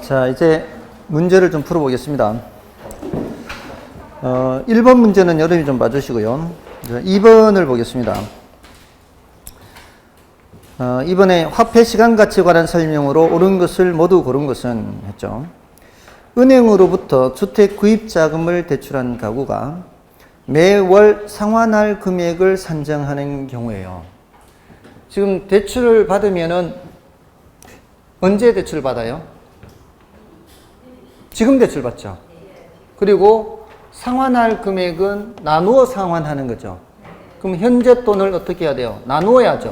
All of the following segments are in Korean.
자, 이제 문제를 좀 풀어보겠습니다. 1번 문제는 여러분이 좀 봐주시고요. 2번을 보겠습니다. 이번에 화폐 시간가치에 관한 설명으로 옳은 것을 모두 고른 것은 했죠. 은행으로부터 주택 구입 자금을 대출한 가구가 매월 상환할 금액을 산정하는 경우에요. 지금 대출을 받으면은 언제 대출 받아요? 지금 대출 받죠. 그리고 상환할 금액은 나누어 상환하는 거죠. 그럼 현재 돈을 어떻게 해야 돼요? 나누어야죠.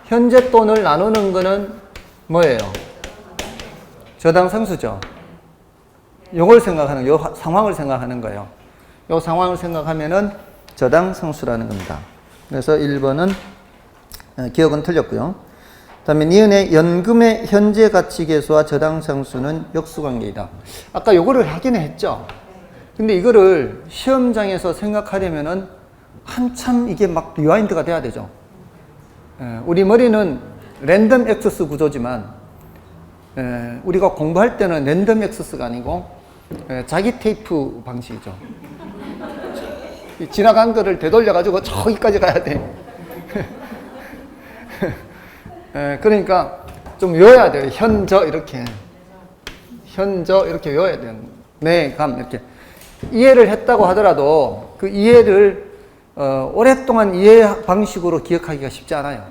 현재 돈을 나누는 거는 뭐예요? 저당상수죠. 요걸 생각하는, 요 상황을 생각하는 거예요. 요 상황을 생각하면은 저당상수라는 겁니다. 그래서 1번은 기억은 틀렸고요. 그 다음에 니은의 연금의 현재 가치 계수와 저당상수는 역수관계이다. 아까 요거를 하긴 했죠. 근데 이거를 시험장에서 생각하려면은 한참 이게 막 리와인드가 돼야 되죠. 우리 머리는 랜덤 액세스 구조지만 우리가 공부할 때는 랜덤 액세스가 아니고 자기 테이프 방식이죠. 지나간 거를 되돌려 가지고 저기까지 가야 돼. 그러니까 좀 외워야 돼요. 현저 이렇게 외워야 돼요. 내감 이렇게 이해를 했다고 하더라도 그 이해를 오랫동안 이해 방식으로 기억하기가 쉽지 않아요.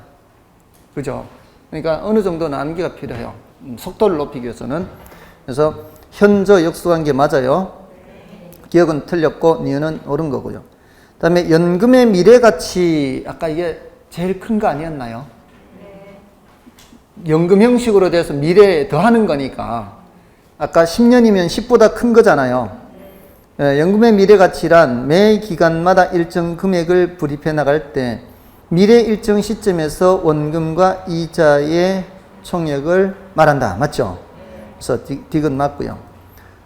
그죠? 그러니까 어느 정도는 암기가 필요해요. 속도를 높이기 위해서는. 그래서 현저 역수관계 맞아요. 기억은 틀렸고 니은은 옳은 거고요. 그 다음에 연금의 미래가치, 아까 이게 제일 큰 거 아니었나요? 연금 형식으로 돼서 미래에 더하는 거니까 아까 10년이면 10보다 큰 거잖아요. 연금의 미래가치란 매 기간마다 일정 금액을 불입해 나갈 때 미래 일정 시점에서 원금과 이자의 총액을 말한다. 맞죠? 그래서 딕은 맞고요.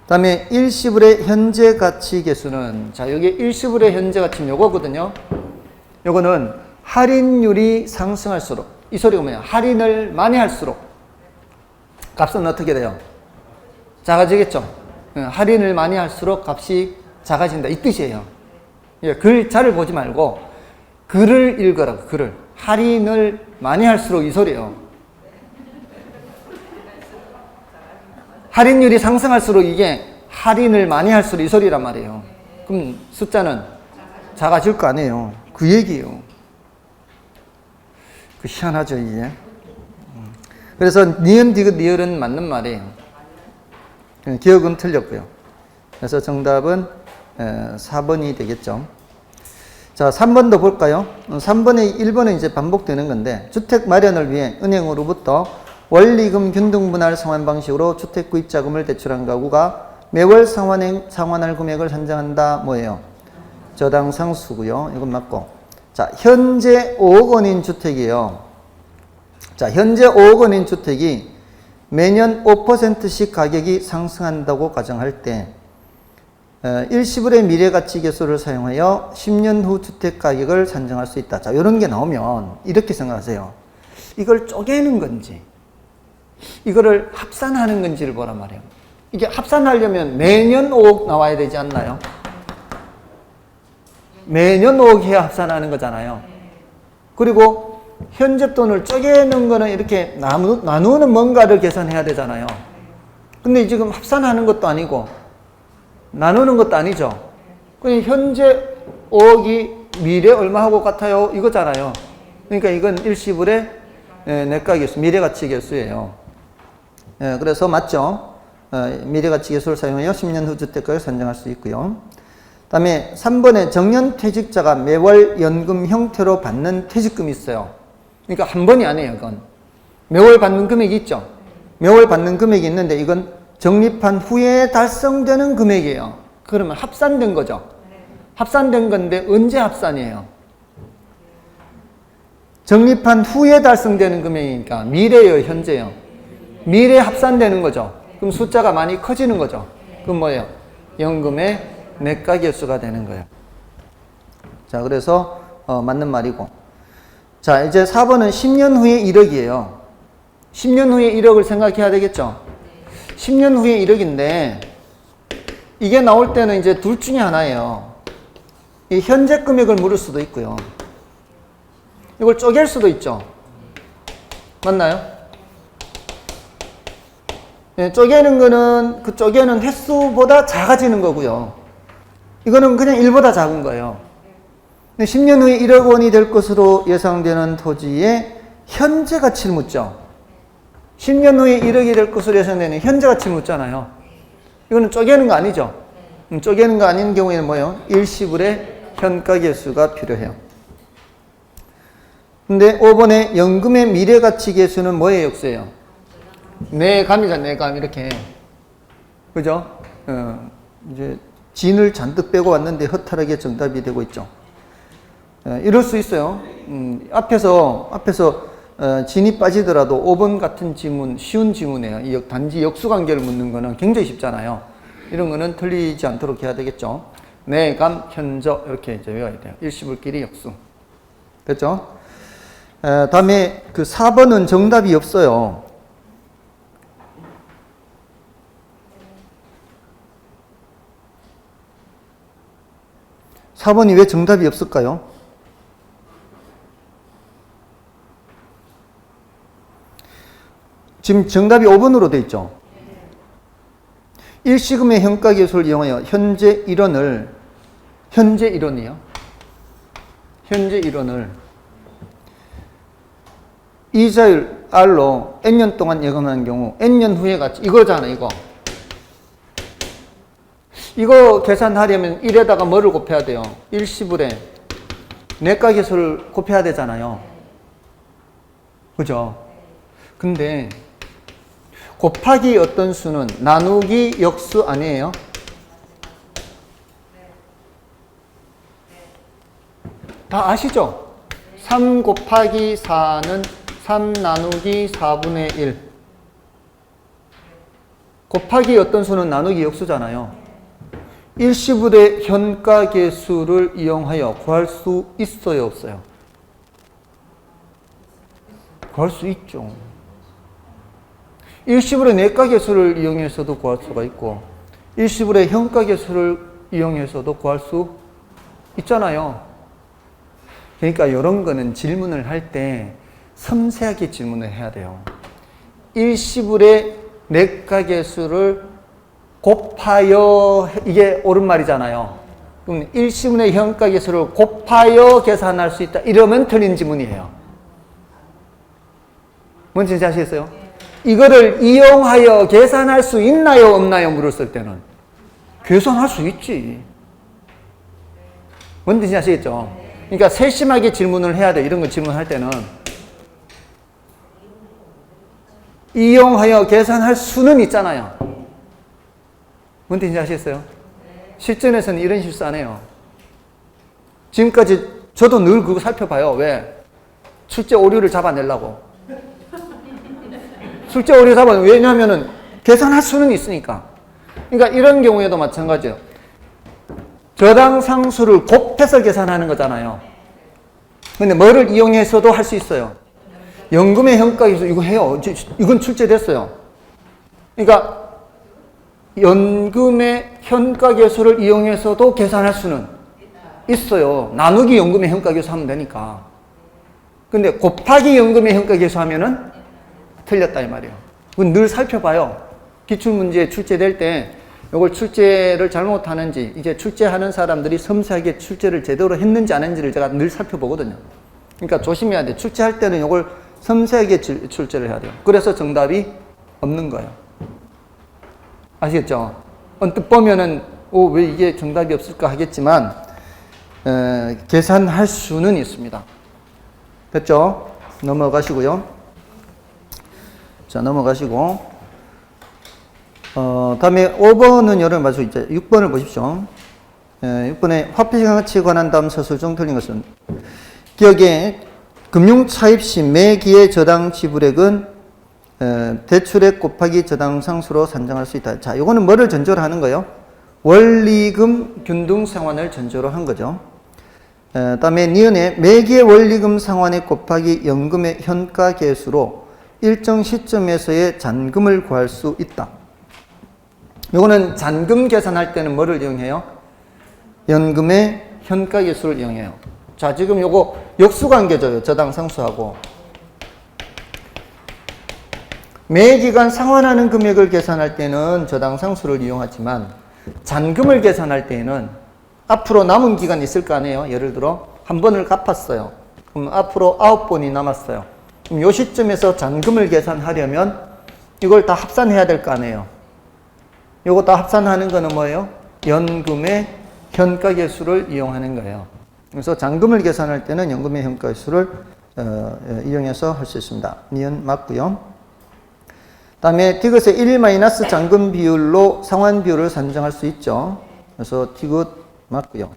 그 다음에 일시불의 현재 가치 계수는, 자, 여기 일시불의 현재 가치는 요거거든요. 요거는 할인율이 상승할수록, 이 소리가 뭐냐? 할인을 많이 할수록 값은 어떻게 돼요? 작아지겠죠? 할인을 많이 할수록 값이 작아진다. 이 뜻이에요. 글자를 보지 말고 글을 읽으라고, 글을. 할인을 많이 할수록 이 소리예요. 할인율이 상승할수록 이게 할인을 많이 할수록 이 소리란 말이에요. 그럼 숫자는 작아질 거 아니에요. 그 얘기예요. 그 희한하죠, 이게. 그래서 니은, 디귿, 리을은 맞는 말이에요. 기억은 틀렸고요. 그래서 정답은 4번이 되겠죠. 자, 3번도 볼까요? 3번에 1번은 이제 반복되는 건데, 주택 마련을 위해 은행으로부터 원리금 균등분할 상환 방식으로 주택 구입 자금을 대출한 가구가 매월 상환할 금액을 산정한다. 뭐예요? 저당상수고요. 이건 맞고. 자, 현재 5억 원인 주택이에요. 자, 현재 5억 원인 주택이 매년 5%씩 가격이 상승한다고 가정할 때 일시불의 미래가치 계수를 사용하여 10년 후 주택 가격을 산정할 수 있다. 자, 이런 게 나오면 이렇게 생각하세요. 이걸 쪼개는 건지 이거를 합산하는 건지를 보란 말이에요. 이게 합산하려면 매년 5억 나와야 되지 않나요? 매년 5억 해야 합산하는 거잖아요. 그리고 현재 돈을 쪼개는 거는 이렇게 나누는 뭔가를 계산해야 되잖아요. 근데 지금 합산하는 것도 아니고 나누는 것도 아니죠. 그러니까 현재 5억이 미래 얼마하고 같아요? 이거잖아요. 그러니까 이건 일시불의 내가계수, 미래가치 계수예요. 그래서 맞죠? 미래가치 계수를 사용하여 10년 후 주택가를 산정할 수 있고요. 그 다음에 3번에 정년퇴직자가 매월 연금 형태로 받는 퇴직금이 있어요. 그러니까 한 번이 아니에요, 그건. 매월 받는 금액이 있죠. 매월 받는 금액이 있는데 이건 적립한 후에 달성되는 금액이에요. 그러면 합산된 거죠. 합산된 건데 언제 합산이에요? 적립한 후에 달성되는 금액이니까 미래예요, 현재예요? 미래에 합산되는 거죠. 그럼 숫자가 많이 커지는 거죠. 그럼 뭐예요? 연금의 내가계수가 되는 거예요. 자, 그래서 맞는 말이고. 자, 이제 4번은 10년 후에 1억이에요. 10년 후에 1억을 생각해야 되겠죠. 10년 후에 1억인데 이게 나올 때는 이제 둘 중에 하나예요. 이 현재 금액을 물을 수도 있고요. 이걸 쪼갤 수도 있죠. 맞나요? 예, 쪼개는 거는 그 쪼개는 횟수보다 작아지는 거고요. 이거는 그냥 1보다 작은 거예요. 10년 후에 1억 원이 될 것으로 예상되는 토지의 현재 가치를 묻죠. 10년 후에 1억이 될 것으로 예상되는 현재 가치를 묻잖아요. 이거는 쪼개는 거 아니죠. 쪼개는 거 아닌 경우에는 뭐예요? 일시불의 현가계수가 필요해요. 근데 5번에 연금의 미래가치계수는 뭐의 역수예요? 내감이잖아, 내감. 이렇게. 그죠? 이제 진을 잔뜩 빼고 왔는데 허탈하게 정답이 되고 있죠. 이럴 수 있어요. 앞에서 진이 빠지더라도 5번 같은 지문, 쉬운 지문이에요. 단지 역수관계를 묻는 거는 굉장히 쉽잖아요. 이런 거는 틀리지 않도록 해야 되겠죠. 내감, 현저 이렇게 이제 외워야 돼요. 일시불끼리 역수. 됐죠? 다음에 그 4번은 정답이 없어요. 4번이 왜 정답이 없을까요? 지금 정답이 5번으로 되어 있죠. 일시금의 현가계수를 이용하여 현재 1원을 현재 1원을 이자율 R로 N년 동안 예금한 경우 N년 후에 가치 이거잖아. 이거 계산하려면 1에다가 뭐를 곱해야 돼요? 일시불에 내가계수를 곱해야 되잖아요. 그죠? 근데 곱하기 어떤 수는 나누기 역수 아니에요? 다 아시죠? 3 곱하기 4는 3 나누기 4분의 1 곱하기 어떤 수는 나누기 역수잖아요. 일시불의 현가계수를 이용하여 구할 수 있어요, 없어요? 구할 수 있죠. 일시불의 내가계수를 이용해서도 구할 수가 있고 일시불의 현가계수를 이용해서도 구할 수 있잖아요. 그러니까 이런 거는 질문을 할 때 섬세하게 질문을 해야 돼요. 일시불의 내가계수를 곱하여 이게 옳은 말이잖아요. 그럼 일시분의 현가계수를 곱하여 계산할 수 있다. 이러면 틀린 지문이에요. 뭔지 아시겠어요? 이거를 이용하여 계산할 수 있나요? 없나요? 물었을 때는 계산할 수 있지. 뭔지 아시겠죠? 그러니까 세심하게 질문을 해야 돼. 이런 거 질문할 때는 이용하여 계산할 수는 있잖아요. 뭔지 아시겠어요? 실전에서는 이런 실수 안 해요. 지금까지 저도 늘 그거 살펴봐요. 왜? 출제 오류를 잡아내려고. 출제 오류 왜냐면은 계산할 수는 있으니까. 그러니까 이런 경우에도 마찬가지예요. 저당 상수를 곱해서 계산하는 거잖아요. 근데 뭐를 이용해서도 할 수 있어요? 연금의 현가계수 이거 해요. 이건 출제됐어요. 그러니까 연금의 현가계수를 이용해서도 계산할 수는 있어요. 나누기 연금의 현가계수 하면 되니까. 근데 곱하기 연금의 현가계수 하면은 틀렸다 이 말이에요. 그건 늘 살펴봐요. 기출문제 출제될 때 이걸 출제를 잘못하는지 이제 출제하는 사람들이 섬세하게 출제를 제대로 했는지 안 했는지를 제가 늘 살펴보거든요. 그러니까 조심해야 돼. 출제할 때는 이걸 섬세하게 출제를 해야 돼요. 그래서 정답이 없는 거예요. 아시겠죠? 언뜻 보면은 왜 이게 정답이 없을까 하겠지만 계산할 수는 있습니다. 됐죠? 넘어가시고요. 자, 넘어가시고 다음에 5번은 여러분 마시고 이제 6번을 보십시오. 6번에 화폐시장 가치에 관한 다음 서술 중 틀린 것은 기억에 금융 차입 시 매기의 저당 지불액은 대출액 곱하기 저당 상수로 산정할 수 있다. 자, 이거는 뭐를 전제로 하는 거예요? 원리금 균등 상환을 전제로 한 거죠. 다음에 니은에 매기의 원리금 상환액 곱하기 연금의 현가 계수로 일정 시점에서의 잔금을 구할 수 있다. 요거는 잔금 계산할 때는 뭐를 이용해요? 연금의 현가계수를 이용해요. 자, 지금 요거 역수관계죠. 저당 상수하고. 매 기간 상환하는 금액을 계산할 때는 저당 상수를 이용하지만 잔금을 계산할 때에는 앞으로 남은 기간이 있을 거 아니에요. 예를 들어 한 번을 갚았어요. 그럼 앞으로 9번이 남았어요. 그럼 요 시점에서 잔금을 계산하려면 이걸 다 합산해야 될 거 아니에요. 요거 다 합산하는 거는 뭐예요? 연금의 현가계수를 이용하는 거예요. 그래서 잔금을 계산할 때는 연금의 현가계수를 이용해서 할 수 있습니다. 니은 맞고요. 다음에 디귿의 1- 잔금 비율로 상환 비율을 산정할 수 있죠. 그래서 디귿 맞고요.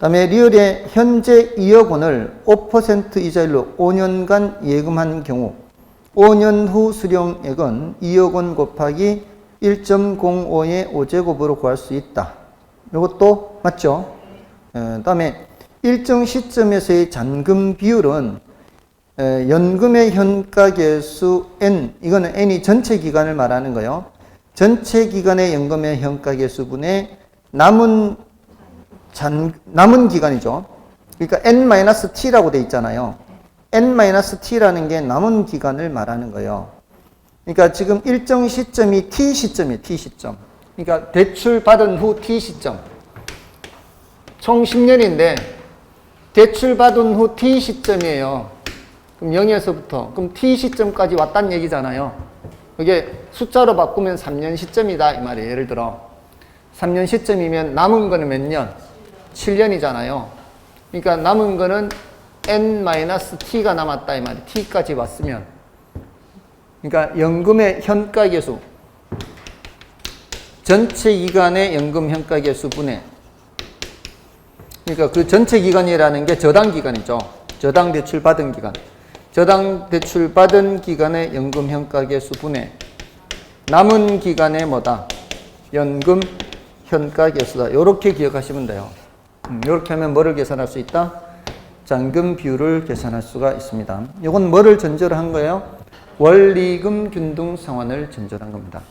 다음에 리얼의 현재 2억 원을 5% 이자율로 5년간 예금한 경우 5년 후 수령액은 2억 원 곱하기 1.05의 5제곱으로 구할 수 있다. 이것도 맞죠? 다음에 일정 시점에서의 잔금 비율은 연금의 현가계수 N, 이거는 N이 전체 기간을 말하는 거예요. 전체 기간의 연금의 현가계수분의 남은 기간이죠. 그러니까 N-T라고 돼 있잖아요. N-T라는 게 남은 기간을 말하는 거예요. 그러니까 지금 일정 시점이 T 시점이에요. T 시점. 그러니까 대출 받은 후 T 시점. 총 10년인데 대출 받은 후 T 시점이에요. 그럼 0에서부터 그럼 T 시점까지 왔다는 얘기잖아요. 이게 숫자로 바꾸면 3년 시점이다 이 말이에요. 예를 들어 3년 시점이면 남은 거는 몇 년? 7년이잖아요. 그러니까 남은 거는 N-T가 남았다 이 말이에요. T까지 왔으면. 그러니까 연금의 현가계수 전체 기간의 연금 현가계수 분의, 그러니까 그 전체 기간이라는 게 저당 기간이죠. 저당 대출 받은 기간. 저당 대출 받은 기간의 연금 현가계수 분의 남은 기간의 뭐다? 연금 현가계수다. 이렇게 기억하시면 돼요. 이렇게 하면 뭐를 계산할 수 있다? 잔금 비율을 계산할 수가 있습니다. 이건 뭐를 전제로 한 거예요? 원리금 균등 상환을 전제로 한 겁니다.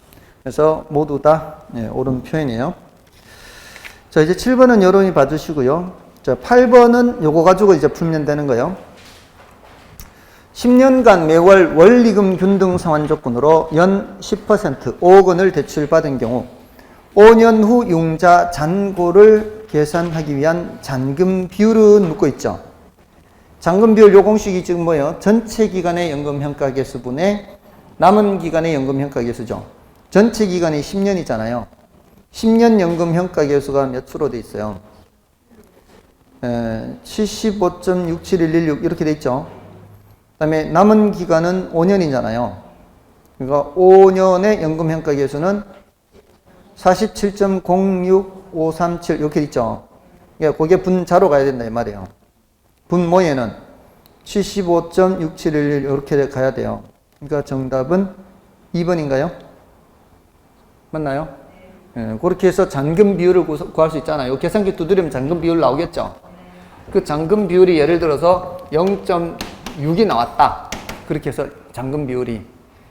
그래서 모두 다 옳은 표현이에요. 자, 이제 7번은 여러분이 봐주시고요. 자, 8번은 요거 가지고 이제 풀면 되는 거예요. 10년간 매월 원리금 균등 상환 조건으로 연 10% 5억 원을 대출받은 경우 5년 후 융자 잔고를 계산하기 위한 잔금 비율은 묻고 있죠. 잔금 비율 요 공식이 지금 뭐예요? 전체 기간의 연금 현가계수분의 남은 기간의 연금 현가계수죠. 전체 기간이 10년이잖아요. 10년 연금 현가계수가 몇으로 돼 있어요? 75.67116 이렇게 돼 있죠. 그 다음에 남은 기간은 5년이잖아요. 그러니까 5년의 연금 현가계수는 47.06537 이렇게 있죠. 그러니까 그게 분자로 가야 된다 이 말이에요. 분모에는 75.6711 이렇게 가야 돼요. 그러니까 정답은 2번인가요? 맞나요? 그렇게 해서 잔금 비율을 구할 수 있잖아요. 계산기 두드리면 잔금 비율 나오겠죠. 그 잔금 비율이 예를 들어서 0.6이 나왔다. 그렇게 해서 잔금 비율이.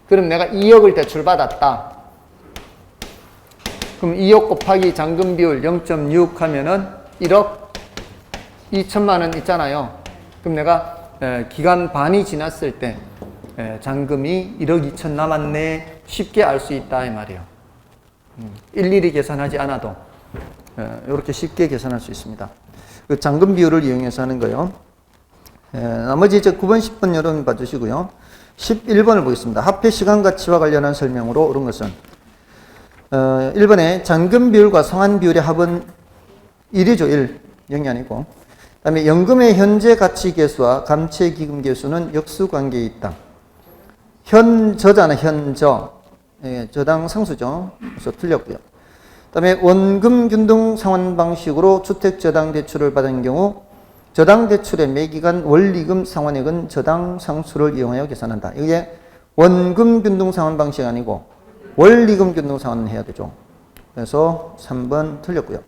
그럼 내가 2억을 대출받았다. 그럼 2억 곱하기 잔금 비율 0.6 하면은 1억 2천만 원 있잖아요. 그럼 내가 기간 반이 지났을 때 잔금이 1억 2천 남았네 쉽게 알 수 있다 이 말이에요. 일일이 계산하지 않아도 이렇게 쉽게 계산할 수 있습니다. 그 잔금 비율을 이용해서 하는 거예요. 나머지 이제 9번, 10번 여러분 봐주시고요. 11번을 보겠습니다. 화폐 시간 가치와 관련한 설명으로 옳은 것은 1번에 잔금 비율과 상환 비율의 합은 1이죠. 1. 0이 아니고. 그 다음에 연금의 현재 가치 계수와 감채 기금 계수는 역수관계에 있다. 현저잖아. 현저. 저당 상수죠. 그래서 틀렸고요. 그 다음에 원금 균등 상환 방식으로 주택 저당 대출을 받은 경우 저당 대출의 매기간 원리금 상환액은 저당 상수를 이용하여 계산한다. 이게 원금 균등 상환 방식이 아니고 원리금 균등 상환을 해야 되죠. 그래서 3번 틀렸고요.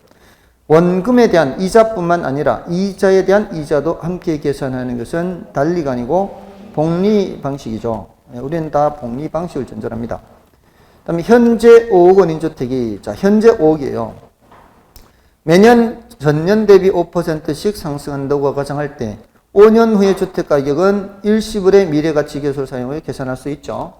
원금에 대한 이자뿐만 아니라 이자에 대한 이자도 함께 계산하는 것은 달리가 아니고 복리 방식이죠. 우리는 다 복리 방식을 전제합니다. 그다음에 현재 5억 원인 주택이, 자, 현재 5억이에요. 매년 전년 대비 5%씩 상승한다고 가정할 때 5년 후의 주택 가격은 일시불의 미래가치 계수를 사용해 계산할 수 있죠.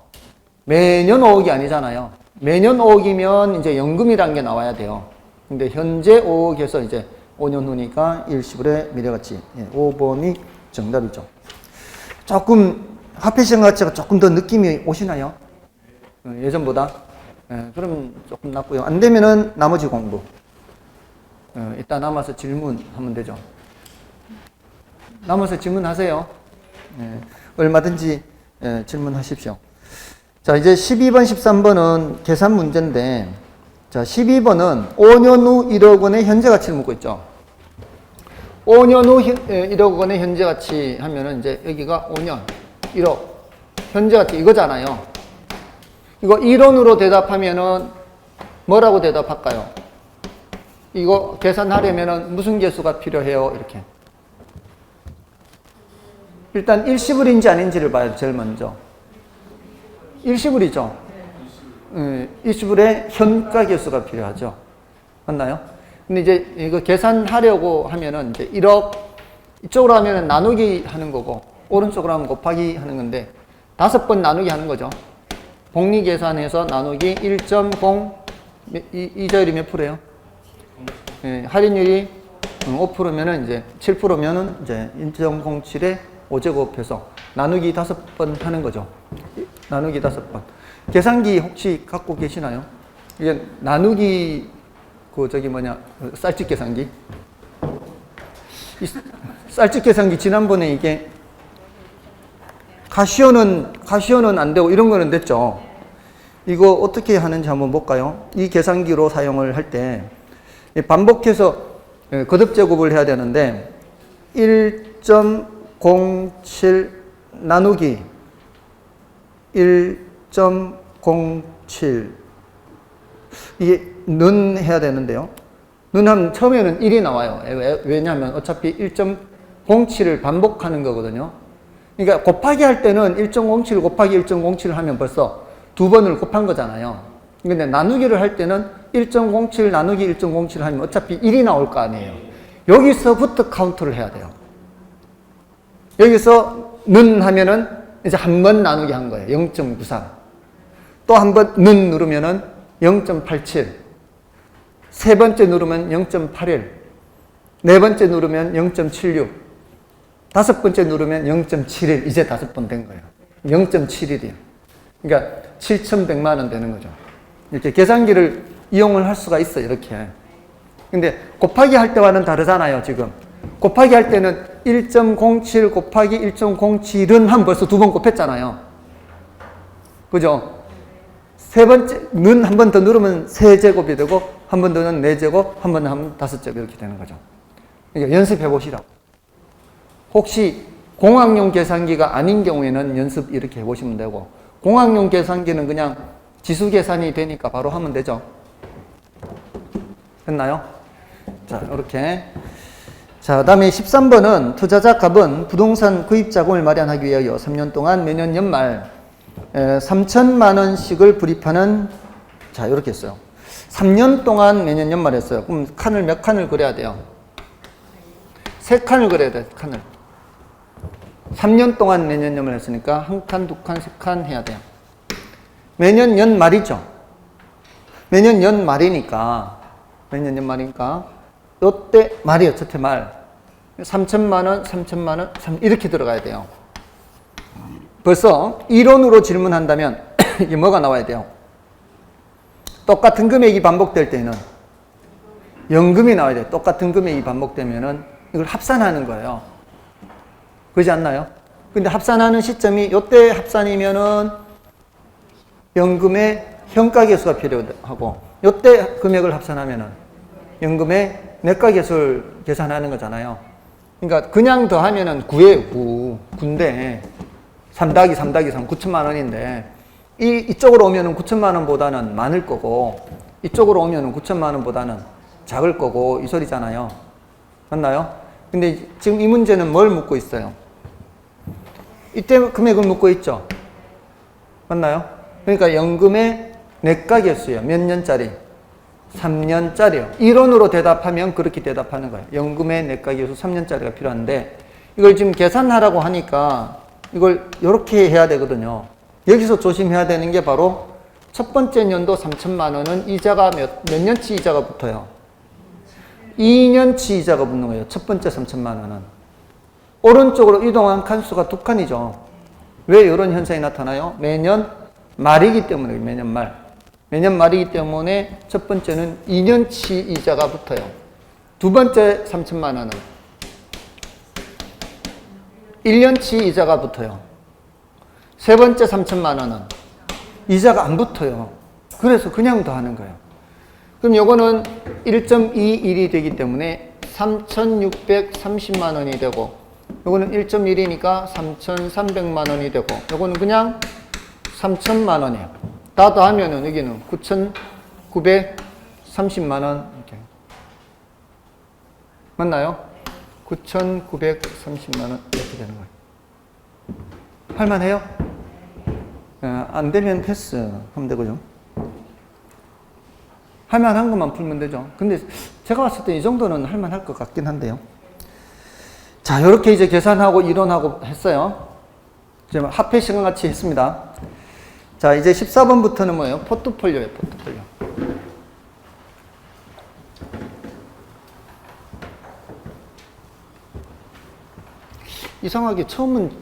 매년 5억이 아니잖아요. 매년 5억이면 이제 연금이라는 게 나와야 돼요. 근데 현재 5억에서 이제 5년 후니까 일시불의 미래가치. 5번이 정답이죠. 조금 화폐 시장 가치가 조금 더 느낌이 오시나요? 예전보다? 그럼 조금 낫고요. 안 되면은 나머지 공부. 이따 남아서 질문하면 되죠. 남아서 질문하세요. 얼마든지 질문하십시오. 자, 이제 12번, 13번은 계산 문제인데, 자, 12번은 5년 후 1억 원의 현재 가치를 묻고 있죠. 5년 후 1억 원의 현재 가치 하면은 이제 여기가 5년, 1억, 현재 가치 이거잖아요. 이거 이론으로 대답하면은 뭐라고 대답할까요? 이거 계산하려면은 무슨 계수가 필요해요? 이렇게. 일단 일시불인지 아닌지를 봐야 제일 먼저. 일시불이죠. 일시불에 현가 계수가 필요하죠. 맞나요? 근데 이제 이거 계산하려고 하면은 이제 1억 이쪽으로 하면은 나누기 하는 거고 오른쪽으로 하면 곱하기 하는 건데 5번 나누기 하는 거죠. 복리 계산해서 나누기 1.0 이자율이 몇 프로예요? 할인율이 5%면은 이제 7%면은 이제 1.07에 5제곱해서 나누기 5번 하는 거죠. 나누기 5번. 계산기 혹시 갖고 계시나요? 이게 나누기 쌀집 계산기. 이 쌀집 계산기 지난번에 이게 가시오는 안 되고 이런 거는 됐죠. 이거 어떻게 하는지 한번 볼까요? 이 계산기로 사용을 할 때 반복해서 거듭 제곱을 해야 되는데 1.07 나누기 1.07 이게 는 해야 되는데요. 는 하면 처음에는 1이 나와요. 왜냐하면 어차피 1.07을 반복하는 거거든요. 그러니까 곱하기 할 때는 1.07 곱하기 1.07을 하면 벌써 두 번을 곱한 거잖아요. 근데 나누기를 할 때는 1.07 나누기 1.07을 하면 어차피 1이 나올 거 아니에요. 여기서부터 카운트를 해야 돼요. 여기서 는 하면은 이제 한 번 나누기 한 거예요. 0.93. 또 한 번 는 누르면은 0.87. 세 번째 누르면 0.81. 네 번째 누르면 0.76. 다섯 번째 누르면 0.71. 이제 5번 된 거예요. 0.71이에요. 그러니까 7,100만 원 되는 거죠. 이렇게 계산기를 이용을 할 수가 있어요. 이렇게. 근데 곱하기 할 때와는 다르잖아요. 지금. 곱하기 할 때는 1.07 곱하기 1.07은 한 벌써 두 번 곱했잖아요. 그죠? 세 번째는 한 번 더 누르면 3제곱이 되고 한 번 더는 4제곱, 한 번 더 하면 5제곱 이렇게 되는 거죠. 그러니까 연습해 보시라고. 혹시 공학용 계산기가 아닌 경우에는 연습 이렇게 해보시면 되고 공학용 계산기는 그냥 지수 계산이 되니까 바로 하면 되죠. 됐나요? 자, 이렇게. 자, 그 다음에 13번은 투자자 갑은 부동산 구입 자금을 마련하기 위하여 3년 동안 매년 연말 3천만 원씩을 불입하는, 자, 이렇게 했어요. 3년 동안 매년 연말 했어요. 그럼 칸을 몇 칸을 그려야 돼요? 3칸을 그려야 돼요, 칸을. 3년 동안 매년 연말 했으니까 1칸, 2칸, 3칸 해야 돼요. 매년 연말이죠. 매년 연말이니까, 요때 말이에요, 첫째 말. 3천만 원, 3천만 원, 이렇게 들어가야 돼요. 벌써 이론으로 질문한다면 이게 뭐가 나와야 돼요? 똑같은 금액이 반복될 때는 연금이 나와야 돼요. 똑같은 금액이 반복되면은 이걸 합산하는 거예요. 그러지 않나요? 근데 합산하는 시점이 요때 합산이면은 연금의 현가계수가 필요하고 요때 금액을 합산하면은 연금의 내가계수를 계산하는 거잖아요. 그러니까 그냥 더하면은 9예요. 9인데 3 더하기 3 더하기 3 9천만 원인데 이쪽으로 오면은 9천만 원보다는 많을 거고 이쪽으로 오면은 9천만 원보다는 작을 거고 이 소리잖아요. 맞나요? 근데 지금 이 문제는 뭘 묻고 있어요? 이때 금액을 묻고 있죠. 맞나요? 그러니까 연금의 내과 개수예요. 몇 년짜리? 3년짜리요. 이론으로 대답하면 그렇게 대답하는 거예요. 연금의 내과 개수 3년짜리가 필요한데 이걸 지금 계산하라고 하니까 이걸 이렇게 해야 되거든요. 여기서 조심해야 되는 게 바로 첫 번째 년도 3천만 원은 이자가 몇 년치 이자가 붙어요? 2년치 이자가 붙는 거예요. 첫 번째 3천만 원은. 오른쪽으로 이동한 칸수가 2칸이죠. 왜 이런 현상이 나타나요? 매년 말이기 때문에, 매년 말. 매년 말이기 때문에 첫 번째는 2년치 이자가 붙어요. 두 번째 3천만 원은 1년치 이자가 붙어요. 세 번째 3천만 원은 이자가 안 붙어요. 그래서 그냥 더하는 거예요. 그럼 요거는 1.21이 되기 때문에 3,630만 원이 되고 요거는 1.1이니까 3,300만 원이 되고 요거는 그냥 3천만 원이에요. 다 더하면은 여기는 9,930만 원 이렇게. 맞나요? 9,930만 원 이렇게 되는 거예요. 할만해요? 안 되면 패스 하면 되고요. 할만한 것만 풀면 되죠. 근데 제가 봤을 때 이 정도는 할만할 것 같긴 한데요. 자, 이렇게 이제 계산하고 이론하고 했어요. 지금 합해 시간 같이 했습니다. 자, 이제 14번부터는 뭐예요? 포트폴리오예요, 포트폴리오. 이상하게 처음은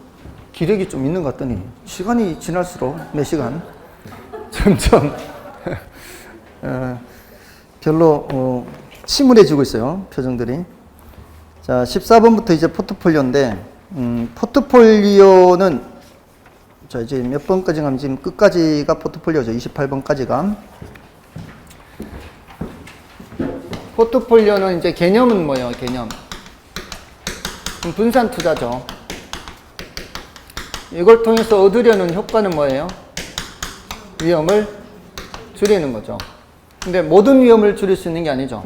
기력이 좀 있는 것 같더니 시간이 지날수록 몇 시간 점점 별로 침울해지고 있어요. 표정들이. 자, 14번부터 이제 포트폴리오인데 포트폴리오는 자, 이제 몇 번까지 가면 지금 끝까지가 포트폴리오죠. 28번까지가. 포트폴리오는 이제 개념은 뭐예요? 개념. 분산 투자죠. 이걸 통해서 얻으려는 효과는 뭐예요? 위험을 줄이는 거죠. 근데 모든 위험을 줄일 수 있는 게 아니죠.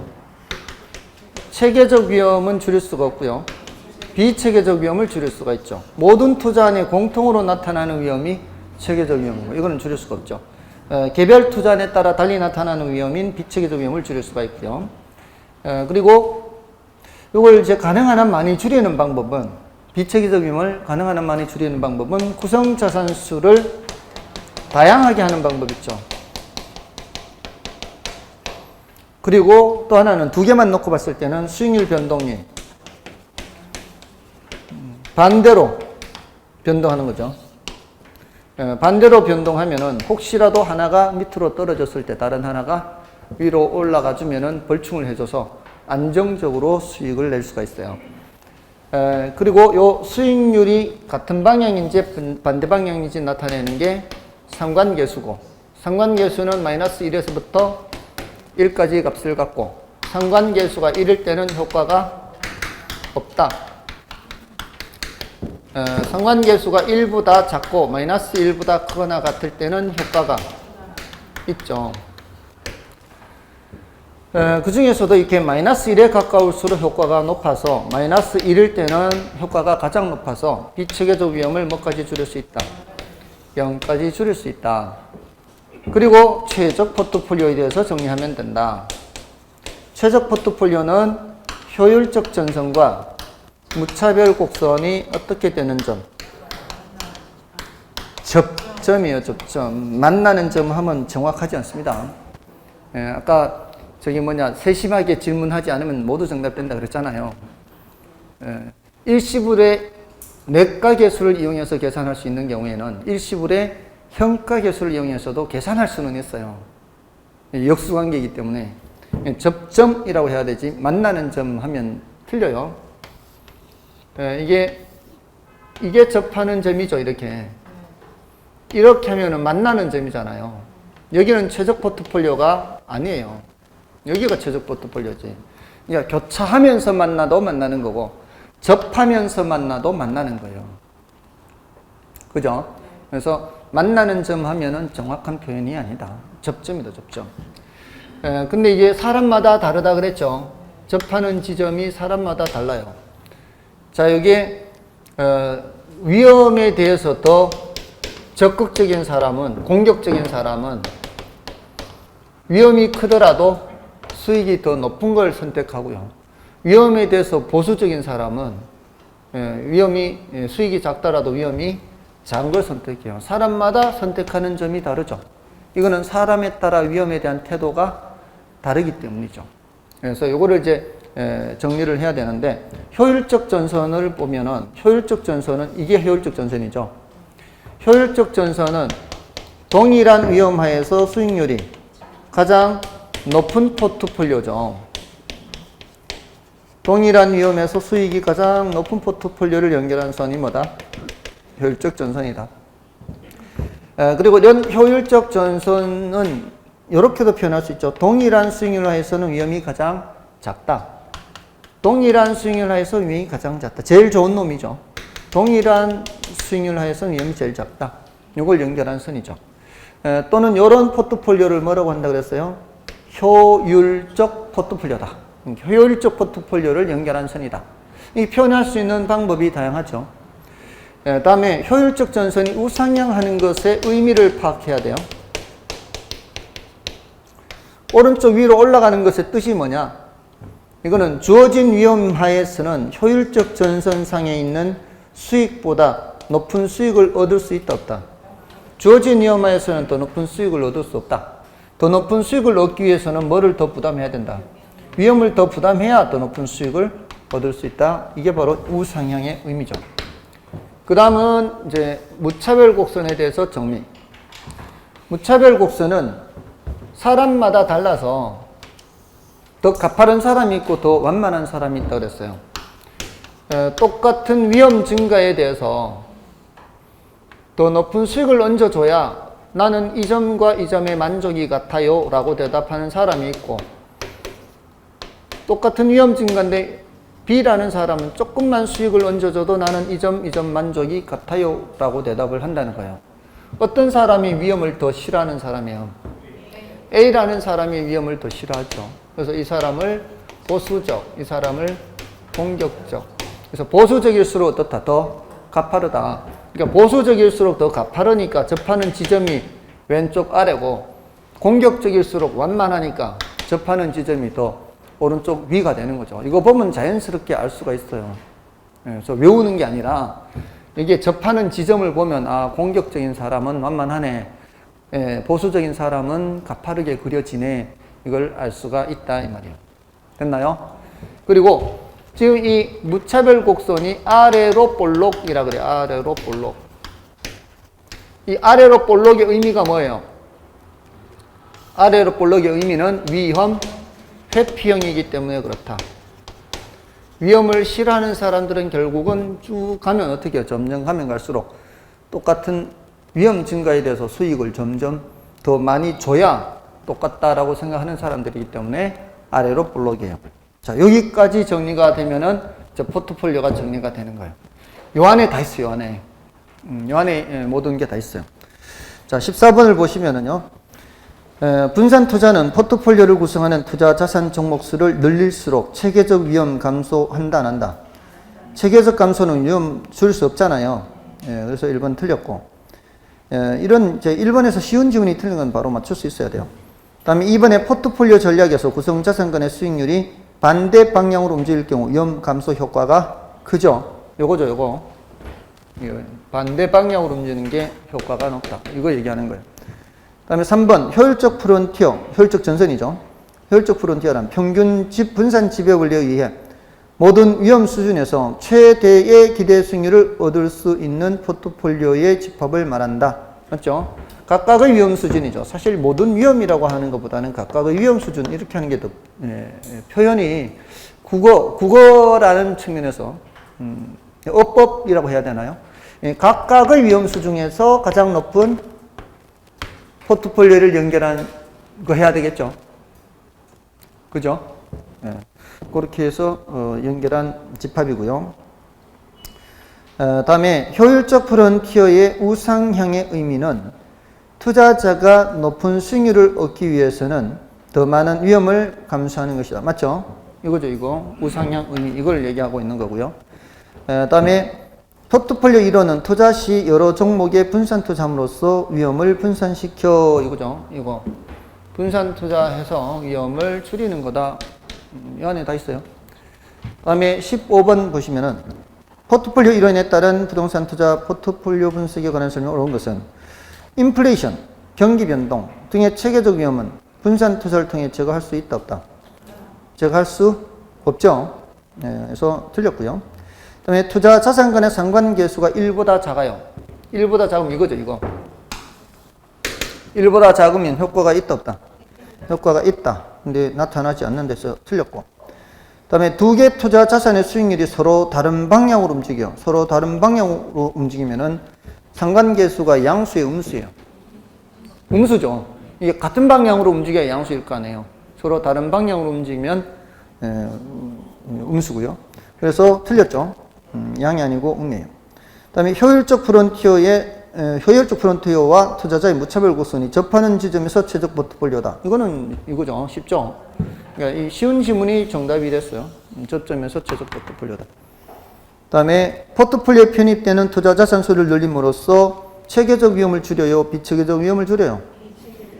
체계적 위험은 줄일 수가 없고요. 비체계적 위험을 줄일 수가 있죠. 모든 투자 안에 공통으로 나타나는 위험이 체계적 위험이고 이거는 줄일 수가 없죠. 개별 투자에 따라 달리 나타나는 위험인 비체계적 위험을 줄일 수가 있고요. 그리고 이걸 이제 가능한 한 많이 줄이는 방법은 비체계적 위험을 가능한 한 많이 줄이는 방법은 구성 자산 수를 다양하게 하는 방법 있죠. 그리고 또 하나는 두 개만 놓고 봤을 때는 수익률 변동률. 반대로 변동하는 거죠. 반대로 변동하면은 혹시라도 하나가 밑으로 떨어졌을 때 다른 하나가 위로 올라가 주면은 벌충을 해줘서 안정적으로 수익을 낼 수가 있어요. 그리고 요 수익률이 같은 방향인지 반대 방향인지 나타내는 게 상관계수고, 상관계수는 마이너스 1에서부터 1까지 값을 갖고 상관계수가 1일 때는 효과가 없다. 상관계수가 1보다 작고 마이너스 1보다 크거나 같을 때는 효과가 있죠. 그 중에서도 이렇게 마이너스 1에 가까울수록 효과가 높아서 마이너스 1일 때는 효과가 가장 높아서 비체계적 위험을 뭐까지 줄일 수 있다? 0까지 줄일 수 있다. 그리고 최적 포트폴리오에 대해서 정리하면 된다. 최적 포트폴리오는 효율적 전선과 무차별 곡선이 어떻게 되는 점? 접점이에요, 접점. 만나는 점 하면 정확하지 않습니다. 아까 저기 세심하게 질문하지 않으면 모두 정답된다 그랬잖아요. 일시불의 내과계수를 이용해서 계산할 수 있는 경우에는 일시불의 현가계수를 이용해서도 계산할 수는 있어요. 역수관계이기 때문에 접점이라고 해야 되지 만나는 점 하면 틀려요. 이게 접하는 점이죠. 이렇게 하면은 만나는 점이잖아요. 여기는 최적 포트폴리오가 아니에요. 여기가 최적 포트폴리오지. 그러니까 교차하면서 만나도 만나는 거고 접하면서 만나도 만나는 거예요. 그죠? 그래서 만나는 점 하면은 정확한 표현이 아니다. 접점이다, 접점. 근데 이게 사람마다 다르다 그랬죠. 접하는 지점이 사람마다 달라요. 자, 여기에 위험에 대해서 더 적극적인 사람은, 공격적인 사람은 위험이 크더라도 수익이 더 높은 걸 선택하고요. 위험에 대해서 보수적인 사람은 수익이 작더라도 위험이 작은 걸 선택해요. 사람마다 선택하는 점이 다르죠. 이거는 사람에 따라 위험에 대한 태도가 다르기 때문이죠. 그래서 이거를 이제 정리를 해야 되는데, 효율적 전선을 보면은, 효율적 전선은, 이게 효율적 전선이죠. 효율적 전선은 동일한 위험하에서 수익률이 가장 높은 포트폴리오죠. 동일한 위험에서 수익이 가장 높은 포트폴리오를 연결하는 선이 뭐다? 효율적 전선이다. 그리고 이런 효율적 전선은 이렇게도 표현할 수 있죠. 동일한 수익률 하에서는 위험이 가장 작다. 동일한 수익률 하에서 위험이 가장 작다. 제일 좋은 놈이죠. 동일한 수익률 하에서는 위험이 제일 작다. 이걸 연결한 선이죠. 또는 이런 포트폴리오를 뭐라고 한다 그랬어요? 효율적 포트폴리오다. 효율적 포트폴리오를 연결한 선이다. 이 표현할 수 있는 방법이 다양하죠. 다음에 효율적 전선이 우상향하는 것의 의미를 파악해야 돼요. 오른쪽 위로 올라가는 것의 뜻이 뭐냐? 이거는 주어진 위험하에서는 효율적 전선상에 있는 수익보다 높은 수익을 얻을 수 있다 없다. 주어진 위험하에서는 더 높은 수익을 얻을 수 없다. 더 높은 수익을 얻기 위해서는 뭐를 더 부담해야 된다? 위험을 더 부담해야 더 높은 수익을 얻을 수 있다. 이게 바로 우상향의 의미죠. 그 다음은 이제 무차별 곡선에 대해서 정리. 무차별 곡선은 사람마다 달라서 더 가파른 사람이 있고 더 완만한 사람이 있다고 그랬어요. 똑같은 위험 증가에 대해서 더 높은 수익을 얹어줘야 나는 이 점과 이 점의 만족이 같아요 라고 대답하는 사람이 있고, 똑같은 위험 증가인데 B라는 사람은 조금만 수익을 얹어줘도 나는 이 점 만족이 같아요 라고 대답을 한다는 거예요. 어떤 사람이 위험을 더 싫어하는 사람이에요? A라는 사람이 위험을 더 싫어하죠. 그래서 이 사람을 보수적, 이 사람을 공격적. 그래서 보수적일수록 어떻다? 더 가파르다. 그러니까 보수적일수록 더 가파르니까 접하는 지점이 왼쪽 아래고, 공격적일수록 완만하니까 접하는 지점이 더 오른쪽 위가 되는 거죠. 이거 보면 자연스럽게 알 수가 있어요. 그래서 외우는 게 아니라 이게 접하는 지점을 보면 아, 공격적인 사람은 완만하네, 보수적인 사람은 가파르게 그려지네, 이걸 알 수가 있다 이 말이에요. 됐나요? 그리고 지금 이 무차별 곡선이 아래로 볼록이라 그래요. 아래로 볼록. 이 아래로 볼록의 의미가 뭐예요? 아래로 볼록의 의미는 위험 회피형이기 때문에 그렇다. 위험을 싫어하는 사람들은 결국은 쭉 가면 어떻게 해요? 점점 가면 갈수록 똑같은 위험 증가에 대해서 수익을 점점 더 많이 줘야 똑같다라고 생각하는 사람들이기 때문에 아래로 볼록이에요. 자, 여기까지 정리가 되면은 저 포트폴리오가 정리가 되는 거예요. 요 안에 다 있어요, 요 안에. 요 안에 모든 게 다 있어요. 자, 14번을 보시면은요. 분산 투자는 포트폴리오를 구성하는 투자 자산 종목 수를 늘릴수록 체계적 위험 감소한다, 안 한다? 체계적 감소는 위험 줄 수 없잖아요. 그래서 1번 틀렸고. 이런 이제 1번에서 쉬운 지문이 틀린 건 바로 맞출 수 있어야 돼요. 다음에 2번에 포트폴리오 전략에서 구성 자산간의 수익률이 반대 방향으로 움직일 경우 위험 감소 효과가 크죠. 요거죠, 요거. 반대 방향으로 움직이는 게 효과가 높다. 이거 얘기하는 거예요. 다음에 3번 효율적 프론티어, 효율적 전선이죠. 효율적 프론티어란 평균 분산 지배원리에 의해 모든 위험 수준에서 최대의 기대 수익률을 얻을 수 있는 포트폴리오의 집합을 말한다. 맞죠? 각각의 위험 수준이죠. 사실 모든 위험이라고 하는 것보다는 각각의 위험 수준 이렇게 하는 게 더 표현이 국어라는 측면에서 어법이라고 해야 되나요? 각각의 위험 수준에서 가장 높은 포트폴리오를 연결한 거 해야 되겠죠. 그죠? 그렇게 해서 연결한 집합이고요. 다음에 효율적 프론티어의 우상향의 의미는 투자자가 높은 수익률을 얻기 위해서는 더 많은 위험을 감수하는 것이다. 맞죠? 이거죠, 이거. 우상향 의미, 이걸 얘기하고 있는 거고요. 다음에 포트폴리오 이론은 투자 시 여러 종목의 분산 투자함으로써 위험을 분산시켜, 이거죠, 이거. 분산 투자해서 위험을 줄이는 거다. 이 안에 다 있어요. 다음에 15번 보시면은 포트폴리오 이론에 따른 부동산 투자 포트폴리오 분석에 관한 설명을 온 것은 인플레이션, 경기 변동 등의 체계적 위험은 분산 투자를 통해 제거할 수 있다 없다? 제거할 수 없죠. 네, 그래서 틀렸고요. 그다음에 투자 자산 간의 상관계수가 1보다 작아요. 1보다 작으면 이거죠, 이거. 1보다 작으면 효과가 있다 없다? 효과가 있다. 근데 나타나지 않는 데서 틀렸고. 그다음에 두 개 투자 자산의 수익률이 서로 다른 방향으로 움직여. 서로 다른 방향으로 움직이면은 상관계수가 양수의 음수예요. 음수죠. 이게 같은 방향으로 움직여야 양수일 거 아니에요. 서로 다른 방향으로 움직이면 음수고요. 그래서 틀렸죠. 양이 아니고 음이에요. 그다음에 효율적 프론티어와 투자자의 무차별 구성이 접하는 지점에서 최적 포트폴리오다. 이거는 이거죠. 쉽죠. 그러니까 이 쉬운 지문이 정답이 됐어요. 저점에서 최적 포트폴리오다. 그다음에 포트폴리오에 편입되는 투자 자산 수를 늘림으로써 체계적 위험을 줄여요. 비체계적 위험을 줄여요.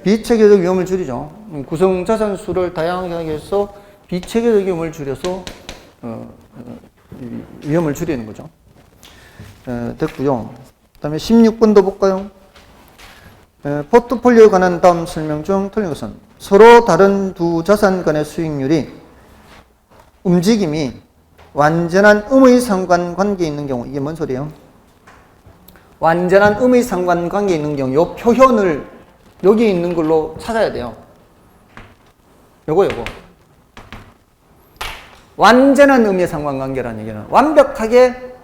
비체계적 위험을 줄이죠. 구성 자산 수를 다양하게 해서 비체계적 위험을 줄여서 위험을 줄이는 거죠. 됐고요. 그다음에 16번도 볼까요? 포트폴리오에 관한 다음 설명 중 틀린 것은 서로 다른 두 자산 간의 수익률이 움직임이 완전한 음의 상관관계에 있는 경우. 이게 뭔 소리예요? 완전한 음의 상관관계에 있는 경우 요 표현을 여기 있는 걸로 찾아야 돼요. 요거 완전한 음의 상관관계라는 얘기는 완벽하게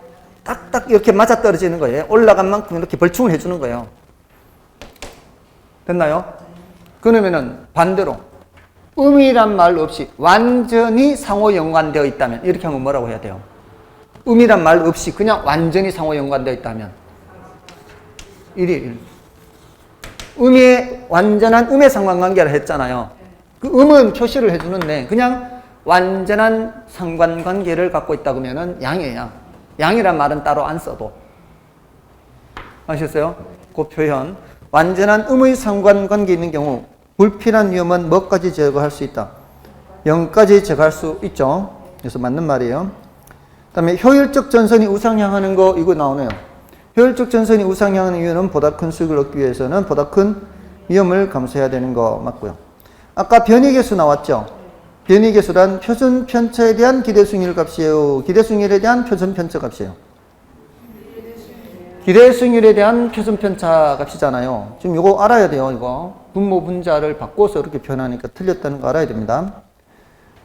딱딱 이렇게 맞아떨어지는 거예요. 올라간 만큼 이렇게 벌충을 해주는 거예요. 됐나요? 그러면은 반대로 음이란 말 없이 완전히 상호 연관되어 있다면 이렇게 하면 뭐라고 해야 돼요? 음이란 말 없이 그냥 완전히 상호 연관되어 있다면 1이 1. 음의 완전한 음의 상관관계를 했잖아요. 그 음은 표시를 해주는데 그냥 완전한 상관관계를 갖고 있다 그러면은 양이에요. 양이란 말은 따로 안 써도. 아셨어요? 그 표현. 완전한 음의 상관관계에 있는 경우 불필요한 위험은 뭐까지 제거할 수 있다? 0까지 제거할 수 있죠. 그래서 맞는 말이에요. 그 다음에 효율적 전선이 우상향하는 거 이거 나오네요. 효율적 전선이 우상향하는 이유는 보다 큰 수익을 얻기 위해서는 보다 큰 위험을 감수해야 되는 거 맞고요. 아까 변이계수 나왔죠. 변이계수란 표준 편차에 대한 기대 수익률 값이에요. 기대 수익률에 대한 표준 편차 값이에요. 기대 수익률에 대한 표준 편차 값이잖아요. 지금 이거 알아야 돼요. 이거 분모 분자를 바꿔서 이렇게 표현하니까 틀렸다는 거 알아야 됩니다.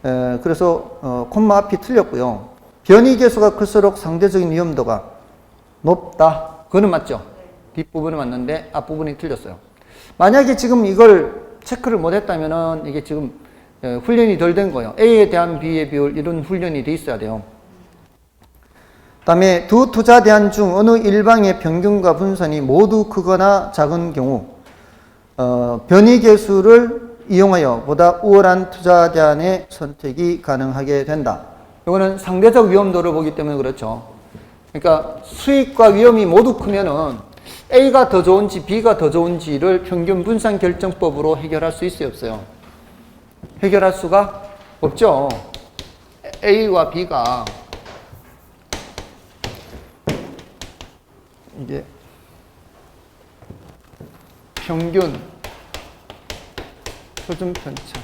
그래서 콤마 앞이 틀렸고요. 변이계수가 클수록 상대적인 위험도가 높다. 그거는 맞죠? 뒷부분은 맞는데 앞부분이 틀렸어요. 만약에 지금 이걸 체크를 못했다면은 이게 지금 훈련이 덜 된 거예요. A에 대한 B의 비율 이런 훈련이 돼 있어야 돼요. 그 다음에 두 투자 대안 중 어느 일방의 평균과 분산이 모두 크거나 작은 경우 변이계수를 이용하여 보다 우월한 투자 대안의 선택이 가능하게 된다. 이거는 상대적 위험도를 보기 때문에 그렇죠. 그러니까 수익과 위험이 모두 크면은 A가 더 좋은지 B가 더 좋은지를 평균 분산 결정법으로 해결할 수 있어요, 없어요? 해결할 수가 없죠. A와 B가 이게 평균 표준 편차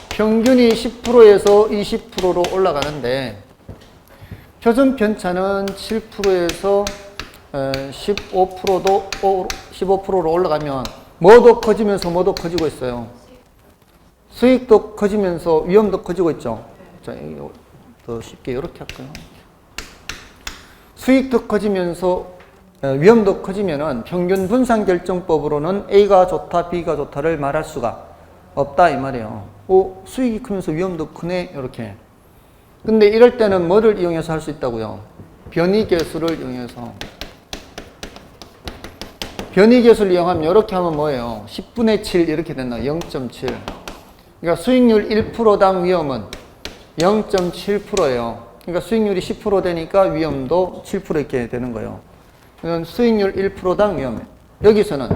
평균이 10%에서 20%로 올라가는데 표준 편차는 7%에서 15%로 올라가면 뭐도 커지면서 뭐도 커지고 있어요. 수익도 커지면서 위험도 커지고 있죠. 자, 더 쉽게 이렇게 할까요? 수익도 커지면서 위험도 커지면은 평균 분산 결정법으로는 A가 좋다, B가 좋다를 말할 수가 없다 이 말이에요. 수익이 크면서 위험도 크네 이렇게. 근데 이럴 때는 뭐를 이용해서 할 수 있다고요? 변이계수를 이용해서. 변이계수를 이용하면 이렇게 하면 뭐예요? 10분의 7 이렇게 된다. 0.7. 그러니까 수익률 1%당 위험은 0.7%예요. 그러니까 수익률이 10% 되니까 위험도 7% 이렇게 되는 거예요. 그러면 수익률 1%당 위험해. 여기서는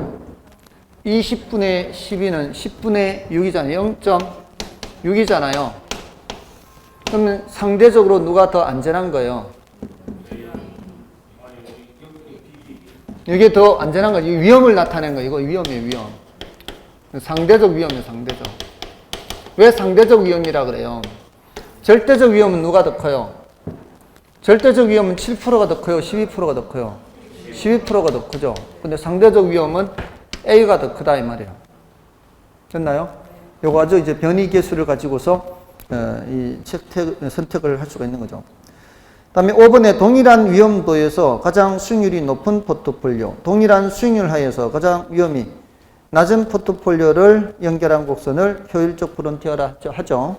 20분의 12는 10분의 6이잖아요. 0.6이잖아요. 그러면 상대적으로 누가 더 안전한 거예요? 이게 더 안전한 거지. 위험을 나타낸 거예요. 이거 위험이에요, 위험. 상대적 위험이에요, 상대적. 왜 상대적 위험이라 그래요? 절대적 위험은 누가 더 커요? 절대적 위험은 7%가 더 커요, 12%가 더 커요? 12%가 더 크죠. 근데 상대적 위험은 A가 더 크다 이 말이에요. 됐나요? 요거 아주 이제 변이 계수를 가지고서 이 선택을 할 수가 있는 거죠. 다음에 5번에 동일한 위험도에서 가장 수익률이 높은 포트폴리오, 동일한 수익률 하에서 가장 위험이 낮은 포트폴리오를 연결한 곡선을 효율적 프론티어라 하죠.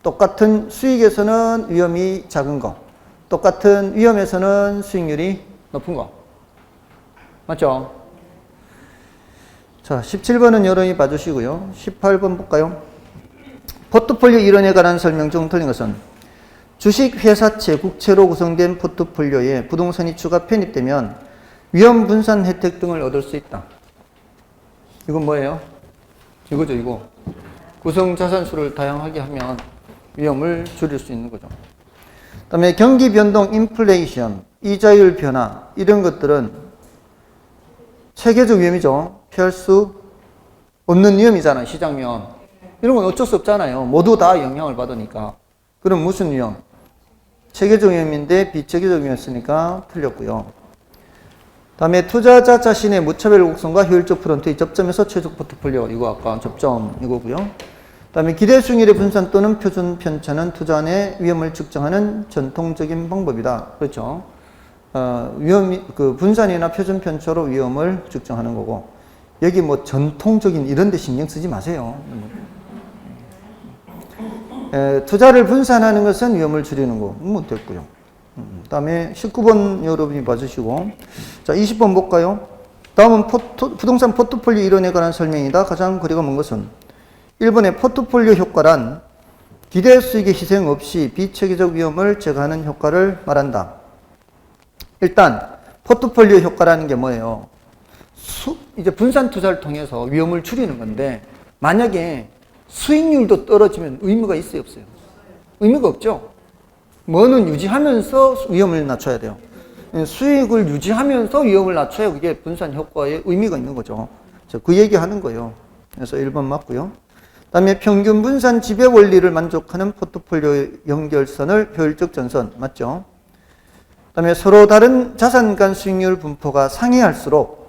똑같은 수익에서는 위험이 작은 거, 똑같은 위험에서는 수익률이 높은 거. 맞죠? 자, 17번은 여러분이 봐주시고요. 18번 볼까요? 포트폴리오 이론에 관한 설명 중 틀린 것은 주식, 회사채, 국채로 구성된 포트폴리오에 부동산이 추가 편입되면 위험 분산 혜택 등을 얻을 수 있다. 이건 뭐예요? 이거죠, 이거. 구성 자산수를 다양하게 하면 위험을 줄일 수 있는 거죠. 그 다음에 경기 변동, 인플레이션, 이자율 변화, 이런 것들은 체계적 위험이죠. 피할 수 없는 위험이잖아요, 시장 위험. 이런 건 어쩔 수 없잖아요. 모두 다 영향을 받으니까. 그럼 무슨 위험? 체계적 위험인데 비체계적 위험이었으니까 틀렸고요. 다음에 투자자 자신의 무차별 곡선과 효율적 프론트의 접점에서 최적 포트폴리오. 이거 아까 접점 이거고요. 다음에 기대 수익률의 분산 또는 표준 편차는 투자의 위험을 측정하는 전통적인 방법이다. 그렇죠? 분산이나 표준 편차로 위험을 측정하는 거고. 여기 뭐 전통적인 이런 데 신경 쓰지 마세요. 투자를 분산하는 것은 위험을 줄이는 거. 됐고요. 다음에 19번 여러분이 봐주시고. 자, 20번 볼까요? 다음은 부동산 포트폴리오 이론에 관한 설명이다. 가장 거리가 먼 것은 1번의 포트폴리오 효과란 기대 수익의 희생 없이 비체계적 위험을 제거하는 효과를 말한다. 일단 포트폴리오 효과라는 게 뭐예요? 이제 분산 투자를 통해서 위험을 줄이는 건데 만약에 수익률도 떨어지면 의미가 있어요, 없어요? 의미가 없죠. 뭐는 유지하면서 위험을 낮춰야 돼요. 수익을 유지하면서 위험을 낮춰야 그게 분산 효과에 의미가 있는 거죠. 그 얘기 하는 거예요. 그래서 1번 맞고요. 그 다음에 평균 분산 지배 원리를 만족하는 포트폴리오 연결선을 효율적 전선. 맞죠? 그 다음에 서로 다른 자산 간 수익률 분포가 상회할수록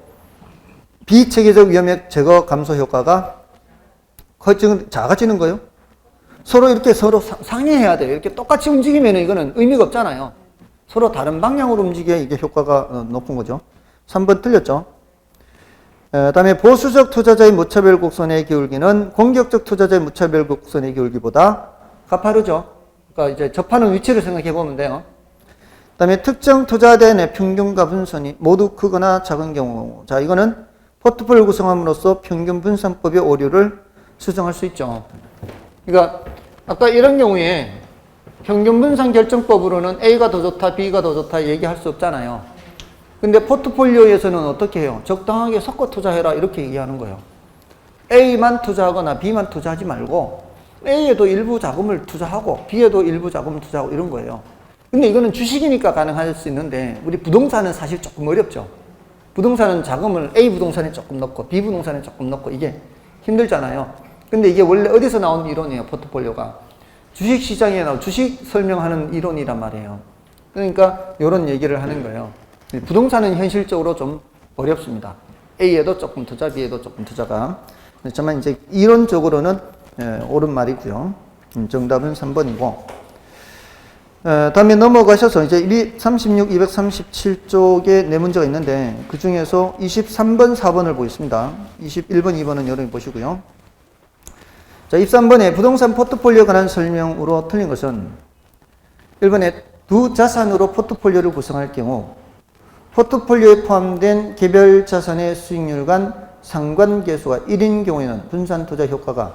비체계적 위험의 제거 감소 효과가 작아지는 거예요. 서로 이렇게 서로 상회해야 돼요. 이렇게 똑같이 움직이면 이거는 의미가 없잖아요. 서로 다른 방향으로 움직여야 이게 효과가 높은 거죠. 3번 틀렸죠. 다음에 보수적 투자자의 무차별 곡선의 기울기는 공격적 투자자의 무차별 곡선의 기울기보다 가파르죠. 그러니까 이제 접하는 위치를 생각해 보면 돼요. 다음에 특정 투자대의 평균과 분산이 모두 크거나 작은 경우. 자, 이거는 포트폴리오 구성함으로써 평균 분산법의 오류를 수정할 수 있죠. 그러니까 아까 이런 경우에 평균 분산 결정법으로는 A가 더 좋다, B가 더 좋다 얘기할 수 없잖아요. 근데 포트폴리오에서는 어떻게 해요? 적당하게 섞어 투자해라 이렇게 얘기하는 거예요. A만 투자하거나 B만 투자하지 말고 A에도 일부 자금을 투자하고 B에도 일부 자금을 투자하고 이런 거예요. 근데 이거는 주식이니까 가능할 수 있는데 우리 부동산은 사실 조금 어렵죠. 부동산은 자금을 A 부동산에 조금 넣고 B 부동산에 조금 넣고 이게 힘들잖아요. 근데 이게 원래 어디서 나온 이론이에요, 포트폴리오가? 주식시장에 나온, 주식 설명하는 이론이란 말이에요. 그러니까 이런 얘기를 하는 거예요. 부동산은 현실적으로 좀 어렵습니다. A에도 조금 투자, B에도 조금 투자가. 그렇지만 이제 이론적으로는 옳은 말이고요. 정답은 3번이고. 다음에 넘어가셔서 이제 236, 237쪽에 네 문제가 있는데 그 중에서 23번, 4번을 보겠습니다. 21번, 2번은 여러분이 보시고요. 자, 23번에 부동산 포트폴리오에 관한 설명으로 틀린 것은 1번에 두 자산으로 포트폴리오를 구성할 경우 포트폴리오에 포함된 개별 자산의 수익률 간 상관계수가 1인 경우에는 분산 투자 효과가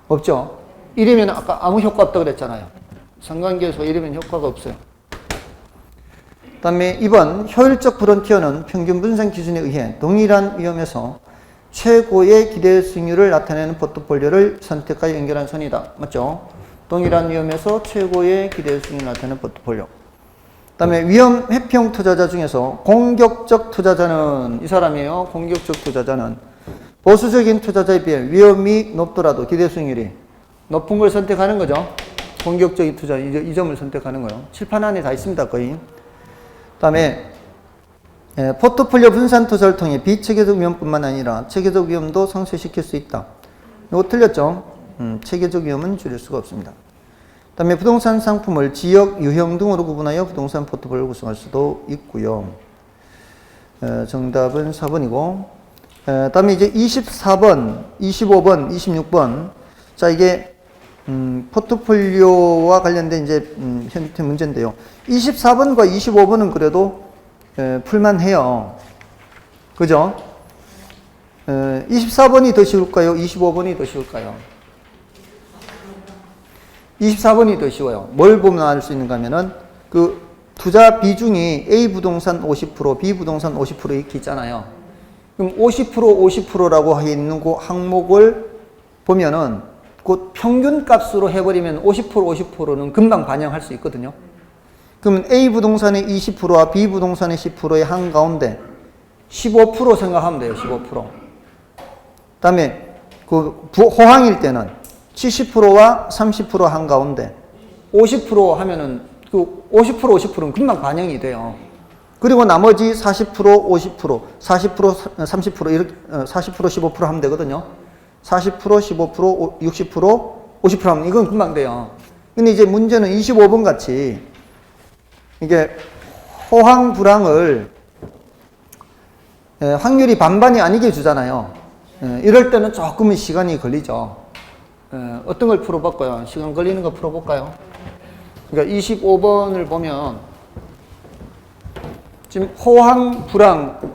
없죠. 1이면 아까 아무 효과 없다고 그랬잖아요. 상관계수가 1이면 효과가 없어요. 다음에 2번 효율적 프론티어는 평균 분산 기준에 의해 동일한 위험에서 최고의 기대 수익률을 나타내는 포트폴리오를 선택하여 연결한 선이다. 맞죠? 동일한 위험에서 최고의 기대 수익률을 나타내는 포트폴리오. 다음에 위험 회피형 투자자 중에서 공격적 투자자는 이 사람이에요. 공격적 투자자는 보수적인 투자자에 비해 위험이 높더라도 기대 수익률이 높은 걸 선택하는 거죠. 공격적인 투자 이 점을 선택하는 거예요. 칠판 안에 다 있습니다. 거의. 다음에 포트폴리오 분산 투자를 통해 비체계적 위험뿐만 아니라 체계적 위험도 상쇄시킬 수 있다. 이거 틀렸죠? 체계적 위험은 줄일 수가 없습니다. 다음에 부동산 상품을 지역, 유형 등으로 구분하여 부동산 포트폴리오를 구성할 수도 있고요. 정답은 4번이고 다음에 이제 24번, 25번, 26번 자 이게 포트폴리오와 관련된 이제 현재 문제인데요. 24번과 25번은 그래도 풀만해요. 그죠? 24번이 더 쉬울까요? 25번이 더 쉬울까요? 24번이 더 쉬워요. 뭘 보면 알 수 있는가 하면은 그 투자 비중이 A 부동산 50%, B 부동산 50% 이렇게 있잖아요. 그럼 50%, 50%라고 있는 그 항목을 보면은 그 평균 값으로 해버리면 50%, 50%는 금방 반영할 수 있거든요. 그러면 A 부동산의 20%와 B 부동산의 10%의 한가운데 15% 생각하면 돼요. 15%. 그다음에 그 호황일 때는 70%와 30% 한가운데 50% 하면은 그 50%, 50%는 금방 반영이 돼요. 그리고 나머지 40%, 50%, 40%, 30% 이렇게 40%, 15% 하면 되거든요. 40%, 15%, 60%, 50% 하면 이건 금방 돼요. 근데 이제 문제는 25번 같이 이게 호황, 불황을 확률이 반반이 아니게 주잖아요. 이럴 때는 조금은 시간이 걸리죠. 어떤 걸 풀어볼까요? 시간 걸리는 거 풀어볼까요? 그러니까 25번을 보면 지금 호황, 불황,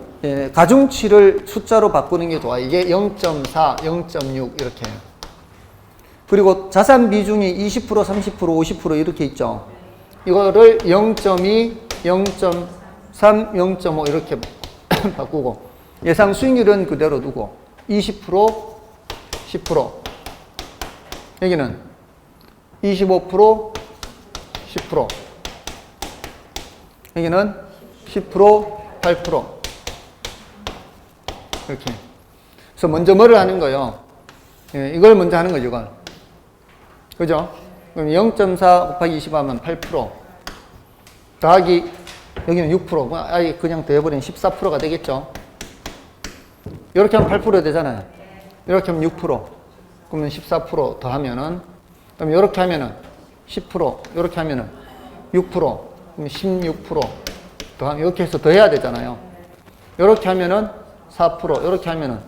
가중치를 숫자로 바꾸는 게 좋아. 이게 0.4, 0.6 이렇게. 그리고 자산 비중이 20%, 30%, 50% 이렇게 있죠. 이거를 0.2, 0.3, 0.5 이렇게 바꾸고 예상 수익률은 그대로 두고 20%, 10% 여기는 25%, 10% 여기는 10%, 8% 이렇게. 그래서 먼저 뭐를 하는 거예요? 이걸 먼저 하는 거죠, 이걸. 그죠? 그럼 0.4 곱하기 20 하면 8% 더하기 여기는 6% 아예 그냥 더해버리면 14%가 되겠죠. 이렇게 하면 8% 되잖아요. 이렇게 하면 6% 그러면 14% 더하면은 그럼 이렇게 하면은 10% 이렇게 하면은 6% 그럼 16% 더하면 이렇게 해서 더해야 되잖아요. 이렇게 하면은 4% 이렇게 하면은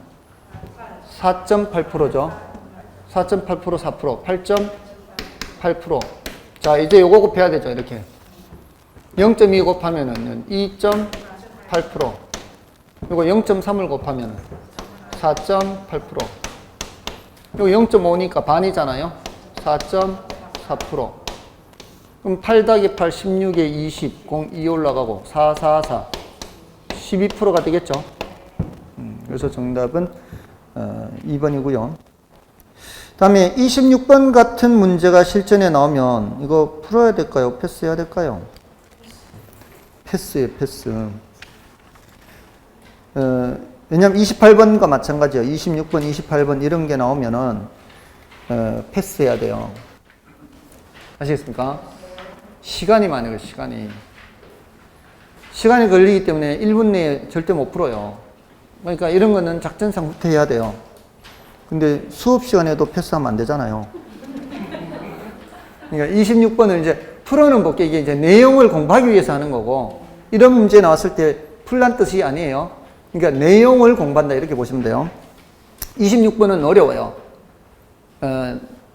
4.8%죠. 4.8% 4% 8.8% 자 이제 요거 곱해야 되죠. 이렇게 0.2 곱하면은 2.8% 요거 0.3을 곱하면은 4.8% 요거 0.5니까 반이잖아요. 4.4% 그럼 8 더하기 8 16에 20 0 2 올라가고 4 4 4 12%가 되겠죠. 그래서 정답은 2번이고요. 다음에 26번 같은 문제가 실전에 나오면 이거 풀어야 될까요? 패스해야 될까요? 패스예요, 패스. 왜냐면 28번과 마찬가지예요. 26번, 28번 이런 게 나오면은 패스해야 돼요. 아시겠습니까? 시간이 많아요, 시간이. 시간이 걸리기 때문에 1분 내에 절대 못 풀어요. 그러니까 이런 거는 작전상 후퇴해야 돼요. 근데 수업 시간에도 패스하면 안 되잖아요. 그러니까 26번을 이제 풀어는 볼게 이게 이제 내용을 공부하기 위해서 하는 거고 이런 문제 나왔을 때 풀란 뜻이 아니에요. 그러니까 내용을 공부한다 이렇게 보시면 돼요. 26번은 어려워요.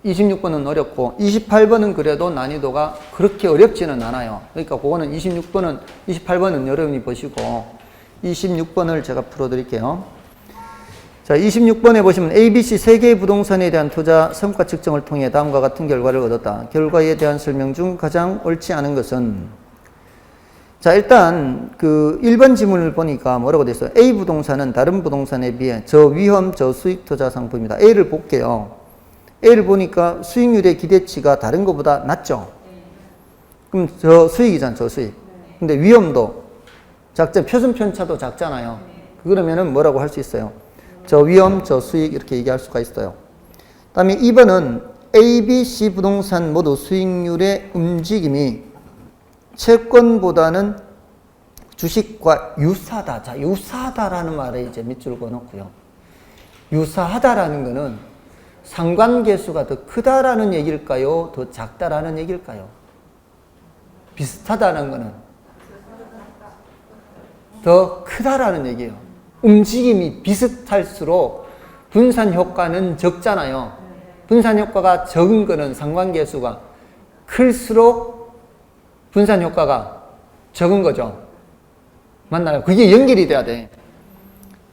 26번은 어렵고 28번은 그래도 난이도가 그렇게 어렵지는 않아요. 그러니까 그거는 28번은 여러분이 보시고 26번을 제가 풀어드릴게요. 자, 26번에 보시면 ABC 세 개의 부동산에 대한 투자 성과 측정을 통해 다음과 같은 결과를 얻었다. 결과에 대한 설명 중 가장 옳지 않은 것은 자, 일단 그 1번 지문을 보니까 뭐라고 돼 있어요? A 부동산은 다른 부동산에 비해 저위험 저수익 투자 상품이다. A를 볼게요. A를 보니까 수익률의 기대치가 다른 것보다 낮죠? 그럼 저수익이잖아, 저수익. 근데 위험도 작죠. 표준 편차도 작잖아요. 그러면은 뭐라고 할 수 있어요? 저위험 저수익 이렇게 얘기할 수가 있어요. 그다음에 2번은 A, B, C 부동산 모두 수익률의 움직임이 채권보다는 주식과 유사하다. 자, 유사하다라는 말에 이제 밑줄 그어놓고요. 유사하다라는 거는 상관계수가 더 크다라는 얘기일까요? 더 작다라는 얘기일까요? 비슷하다는 거는 더 크다라는 얘기예요. 움직임이 비슷할수록 분산 효과는 적잖아요. 분산 효과가 적은 거는 상관계수가 클수록 분산 효과가 적은 거죠. 맞나요? 그게 연결이 돼야 돼.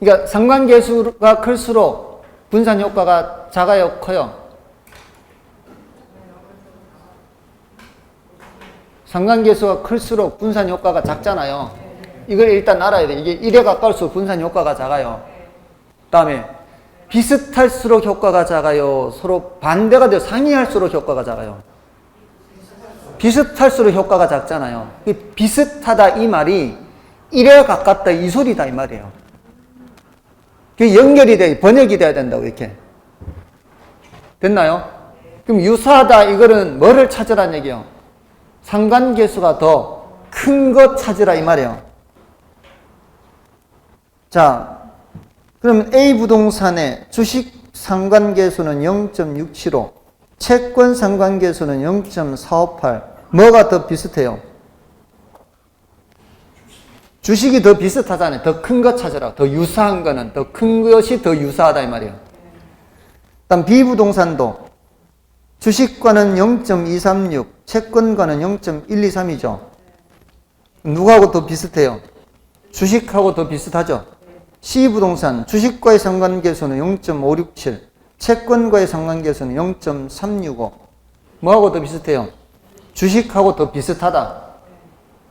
그러니까 상관계수가 클수록 분산 효과가 작아요, 커요? 상관계수가 클수록 분산 효과가 작잖아요. 이걸 일단 알아야 돼. 이게 1에 가까울수록 분산 효과가 작아요. 그 다음에 비슷할수록 효과가 작아요. 서로 반대가 돼요. 상이할수록 효과가 작아요. 비슷할수록 효과가 작잖아요. 비슷하다 이 말이 1에 가깝다 이 소리다 이 말이에요. 그게 연결이 돼, 번역이 돼야 된다고 이렇게. 됐나요? 그럼 유사하다 이거는 뭐를 찾으라는 얘기예요? 상관계수가 더 큰 것 찾으라 이 말이에요. 자, 그러면 A 부동산의 주식 상관계수는 0.675, 채권 상관계수는 0.458. 뭐가 더 비슷해요? 주식이 더 비슷하잖아요. 더 큰 것 찾으라. 더 유사한 거는 더 큰 것이 더 유사하다 이 말이에요. 다음 B 부동산도 주식과는 0.236, 채권과는 0.123이죠. 누구하고 더 비슷해요? 주식하고 더 비슷하죠. C 부동산 주식과의 상관계수는 0.567, 채권과의 상관계수는 0.365. 뭐하고 더 비슷해요? 주식하고 더 비슷하다.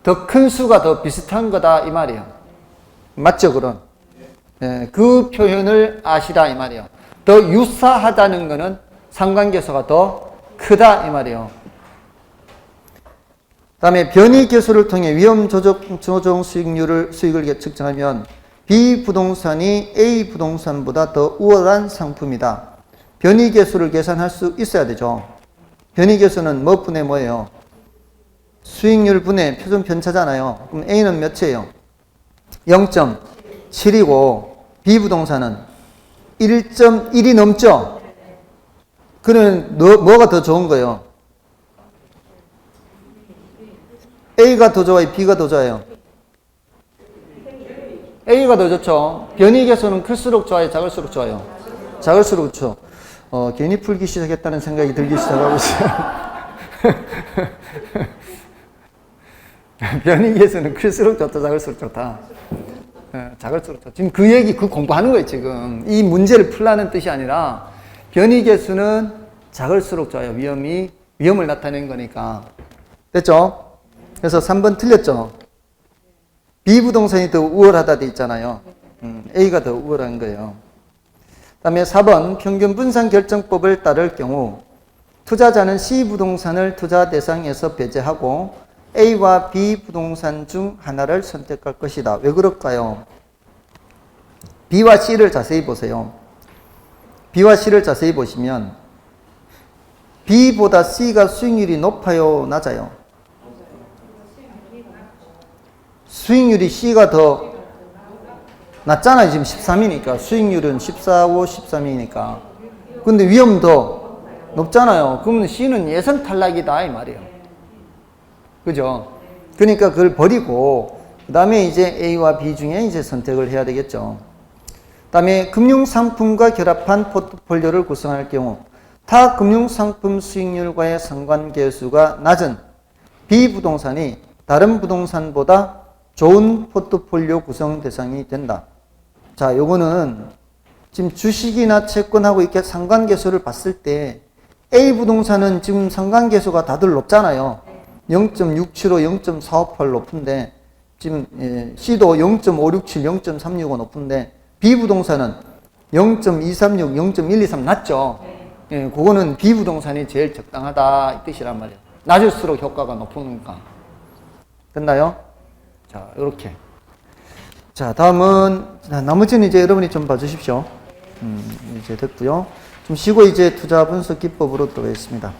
더 큰 수가 더 비슷한 거다 이 말이에요. 맞죠, 그럼? 네, 그 표현을 아시라 이 말이에요. 더 유사하다는 거는 상관계수가 더 크다 이 말이에요. 다음에 변이계수를 통해 위험 조정 수익을 측정하면 B 부동산이 A 부동산보다 더 우월한 상품이다. 변이계수를 계산할 수 있어야 되죠. 변이계수는 뭐 분의 뭐예요? 수익률 분의 표준 편차잖아요. 그럼 A는 몇이에요? 0.7이고 B 부동산은 1.1이 넘죠? 그러면 뭐가 더 좋은 거예요? A가 더 좋아요? B가 더 좋아요? A가 더 좋죠. 변이계수는 클수록 좋아요? 작을수록 좋아요? 작을수록 좋죠. 괜히 풀기 시작했다는 생각이 들기 시작하고 있어요. 변이계수는 클수록 좋다, 작을수록 좋다. 작을수록 좋다. 지금 그 얘기, 그 공부하는 거예요, 지금. 이 문제를 풀라는 뜻이 아니라, 변이계수는 작을수록 좋아요. 위험을 나타내는 거니까. 됐죠? 그래서 3번 틀렸죠? B 부동산이 더 우월하다 돼 있잖아요. A가 더 우월한 거예요. 그 다음에 4번 평균 분산 결정법을 따를 경우 투자자는 C 부동산을 투자 대상에서 배제하고 A와 B 부동산 중 하나를 선택할 것이다. 왜 그럴까요? B와 C를 자세히 보세요. B와 C를 자세히 보시면 B보다 C가 수익률이 높아요, 낮아요? 수익률이 C가 더 낮잖아요. 지금 13이니까. 수익률은 14, 5, 13이니까. 근데 위험도 높잖아요. 그러면 C는 예선 탈락이다 이 말이에요. 그죠? 그러니까 그걸 버리고 그 다음에 이제 A와 B 중에 이제 선택을 해야 되겠죠. 그 다음에 금융상품과 결합한 포트폴리오를 구성할 경우 타 금융상품 수익률과의 상관계수가 낮은 B 부동산이 다른 부동산보다 좋은 포트폴리오 구성 대상이 된다. 자, 요거는 지금 주식이나 채권하고 이렇게 상관계수를 봤을 때 A 부동산은 지금 상관계수가 다들 높잖아요. 0.675, 0.458 높은데 지금 C도 0.567, 0.365 높은데 비부동산은 0.236, 0.123 낮죠? 예, 그거는 비부동산이 제일 적당하다 이 뜻이란 말이에요. 낮을수록 효과가 높으니까. 됐나요? 자, 이렇게. 자, 다음은 나머지는 이제 여러분이 좀 봐주십시오. 이제 됐고요. 좀 쉬고 이제 투자 분석 기법으로 들어가겠습니다.